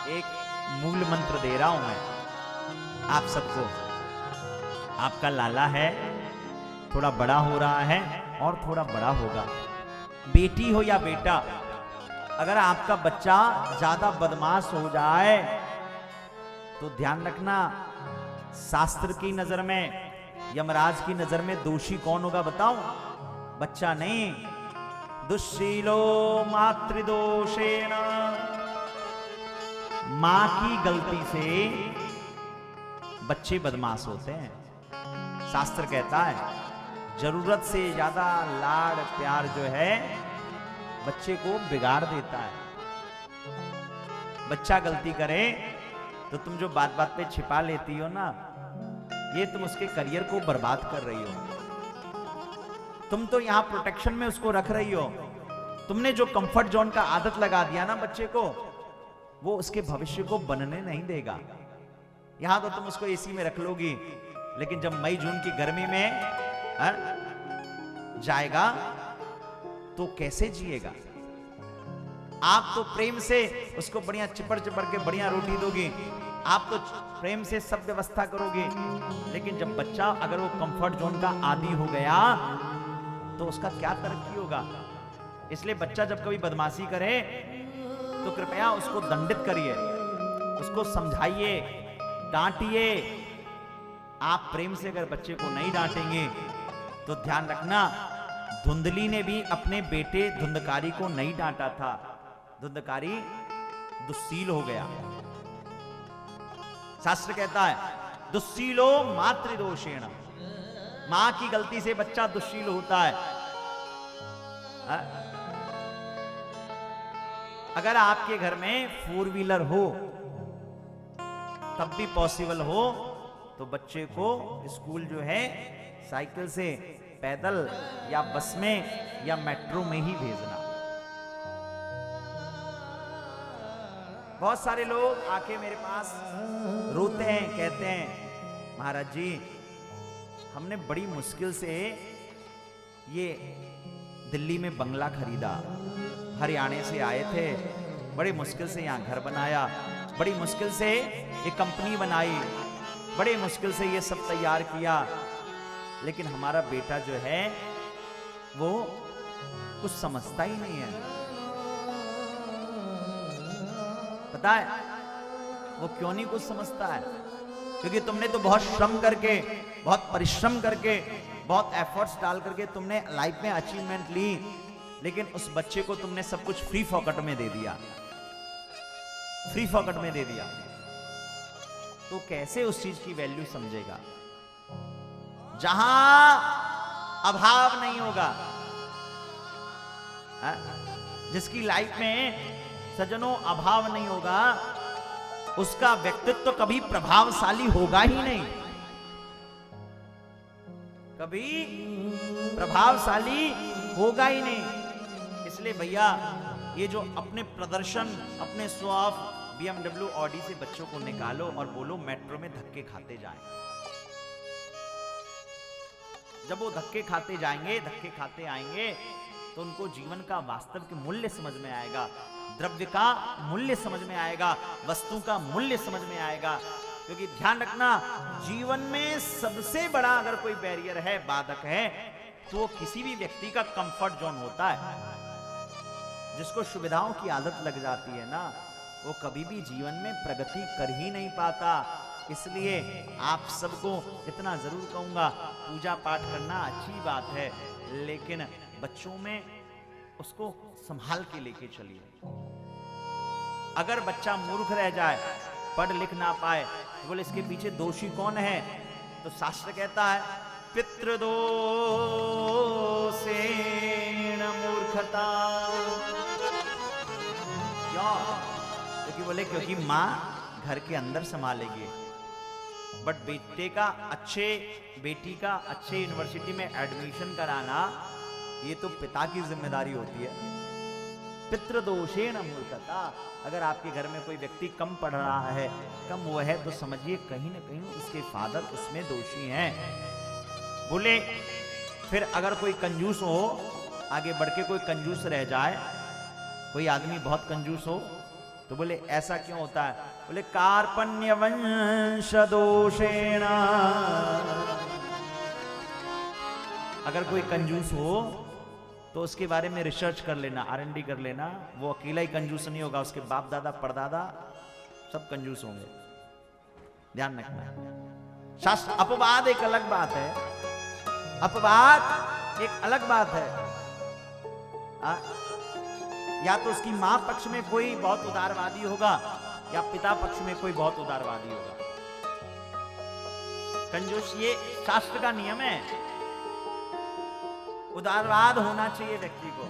एक मूल मंत्र दे रहा हूं मैं आप सबको। आपका लाला है, थोड़ा बड़ा हो रहा है और थोड़ा बड़ा होगा। बेटी हो या बेटा, अगर आपका बच्चा ज्यादा बदमाश हो जाए तो ध्यान रखना, शास्त्र की नजर में, यमराज की नजर में दोषी कौन होगा बताओ? बच्चा नहीं। दुश्शीलो मातृदोषेण, मां की गलती से बच्चे बदमाश होते हैं। शास्त्र कहता है जरूरत से ज्यादा लाड़ प्यार जो है बच्चे को बिगाड़ देता है। बच्चा गलती करे तो तुम जो बात बात पे छिपा लेती हो ना, ये तुम उसके करियर को बर्बाद कर रही हो। तुम तो यहां प्रोटेक्शन में उसको रख रही हो। तुमने जो कंफर्ट जोन का आदत लगा दिया ना बच्चे को, वो उसके भविष्य को बनने नहीं देगा। यहां तो तुम उसको एसी में रख लोगी, लेकिन जब मई जून की गर्मी में जाएगा तो कैसे जिएगा? आप तो प्रेम से उसको बढ़िया चिपड़ चिपड़ के बढ़िया रोटी दोगी, आप तो प्रेम से सब व्यवस्था करोगे, लेकिन जब बच्चा अगर वो कंफर्ट जोन का आदी हो गया तो उसका क्या तरक्की होगा? इसलिए बच्चा जब कभी बदमाशी करे तो कृपया उसको दंडित करिए, उसको समझाइए, डांटिए। आप प्रेम से अगर बच्चे को नहीं डांटेंगे तो ध्यान रखना, धुंधली ने भी अपने बेटे धुंधकारी को नहीं डांटा था। धुंधकारी दुस्सील हो गया। शास्त्र कहता है दुस्सीलो मातृदोषेण, मां की गलती से बच्चा दुस्सील होता है। अगर आपके घर में 4 व्हीलर हो तब भी पॉसिबल हो तो बच्चे को स्कूल जो है साइकिल से, पैदल या बस में या मेट्रो में ही भेजना। बहुत सारे लोग आके मेरे पास रोते हैं, कहते हैं महाराज जी हमने बड़ी मुश्किल से ये दिल्ली में बंगला खरीदा, हरियाणा से आए थे, बड़ी मुश्किल से यहाँ घर बनाया, बड़ी मुश्किल से ये कंपनी बनाई, बड़ी मुश्किल से ये सब तैयार किया, लेकिन हमारा बेटा जो है वो कुछ समझता ही नहीं है। पता है वो क्यों नहीं कुछ समझता है? क्योंकि तुमने तो बहुत श्रम करके, बहुत परिश्रम करके, बहुत एफर्ट्स डाल करके तुमने लाइफ में अचीवमेंट ली, लेकिन उस बच्चे को तुमने सब कुछ फ्री फॉकट में दे दिया, फ्री फॉकट में दे दिया, तो कैसे उस चीज की वैल्यू समझेगा? जहां अभाव नहीं होगा, जिसकी लाइफ में सज्जनों अभाव नहीं होगा, उसका व्यक्तित्व तो कभी प्रभावशाली होगा ही नहीं, कभी प्रभावशाली होगा ही नहीं। इसलिए भैया ये जो अपने प्रदर्शन, अपने शो ऑफ BMW ऑडी से बच्चों को निकालो और बोलो मेट्रो में धक्के खाते जाएं। जब वो धक्के खाते जाएंगे, धक्के खाते आएंगे, तो उनको जीवन का वास्तविक मूल्य समझ में आएगा, द्रव्य का मूल्य समझ में आएगा, वस्तु का मूल्य समझ में आएगा। क्योंकि ध्यान रखना, जीवन में सबसे बड़ा अगर कोई बैरियर है, बाधक है, तो वो किसी भी व्यक्ति का कंफर्ट जोन होता है। जिसको सुविधाओं की आदत लग जाती है ना, वो कभी भी जीवन में प्रगति कर ही नहीं पाता। इसलिए आप सबको इतना जरूर कहूंगा, पूजा पाठ करना अच्छी बात है, लेकिन बच्चों में उसको संभाल के लेके चलिए। अगर बच्चा मूर्ख रह जाए, पढ़ लिख ना पाए, तो बोले इसके पीछे दोषी कौन है? तो शास्त्र कहता है पितृदोषेण मूर्खता। क्यों? क्योंकि बोले क्योंकि मां घर के अंदर संभालेगी, बट बेटी का अच्छे यूनिवर्सिटी में एडमिशन कराना ये तो पिता की जिम्मेदारी होती है। पितृदोषेण मूर्खता। अगर आपके घर में कोई व्यक्ति कम पढ़ रहा है, कम वो है, तो समझिए कहीं ना कहीं उसके फादर उसमें दोषी हैं। बोले फिर अगर कोई कंजूस हो, आगे बढ़ के कोई कंजूस रह जाए, कोई आदमी बहुत कंजूस हो, तो बोले ऐसा क्यों होता है? बोले कार्पण्य वंश दोषेण। अगर कोई कंजूस हो तो उसके बारे में रिसर्च कर लेना, R&D कर लेना। वो अकेला ही कंजूस नहीं होगा, उसके बाप दादा परदादा सब कंजूस होंगे। ध्यान रखना। शास्त्र अपवाद एक अलग बात है, अपवाद एक अलग बात है। या तो उसकी मां पक्ष में कोई बहुत उदारवादी होगा या पिता पक्ष में कोई बहुत उदारवादी होगा। कंजूस, ये शास्त्र का नियम है। उदारवाद होना चाहिए व्यक्ति को।